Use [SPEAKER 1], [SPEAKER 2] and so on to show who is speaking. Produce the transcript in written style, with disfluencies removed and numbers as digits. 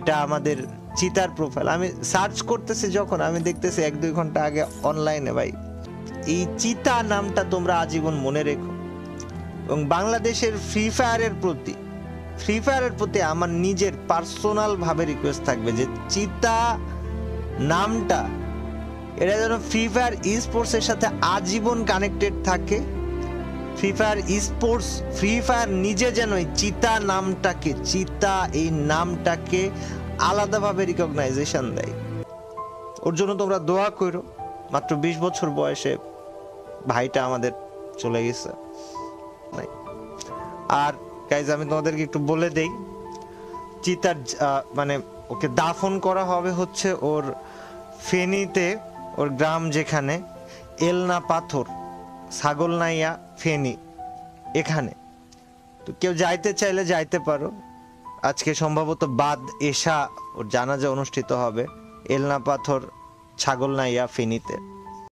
[SPEAKER 1] এটা আমাদের চিতার প্রোফাইল। আমি সার্চ করতেছি যখন আমি দেখতেছি 1-2 ঘন্টা আগে অনলাইনে ভাই। এই চিতা নামটা তোমরা আজীবন মনে রেখো। এবং বাংলাদেশের ফ্রি ফায়ারের প্রতি আমার নিজের পার্সোনাল ভাবে রিকোয়েস্ট থাকবে যে চিতা নামটা এটা যেন ফ্রি ফায়ার স্পোর্টস এর সাথে আজীবন কানেক্টেড থাকে। ফ্রি ফায়ার নিজে যেন এই চিতা এই নামটাকে আলাদাভাবে রিকগনাইজেশন দেয়। ওর জন্য তোমরা দোয়া করো। মাত্র 20 বছর বয়সে ভাইটা আমাদের চলে গেছে। আর গাইজ আমি তোমাদেরকে একটু বলে দেই, চিতার মানে ওকে দাফন করা হবে হচ্ছে ওর ফেনীতে, ওর গ্রাম যেখানে এলনা পাথর, ছাগলনাইয়া, ফেনী, এখানে। তো কেউ যাইতে চাইলে যাইতে পারো। আজকে সম্ভবত বাদ এশা ওর জানাজা অনুষ্ঠিত হবে এলনা পাথর, ছাগলনাইয়া, ফেনীতে।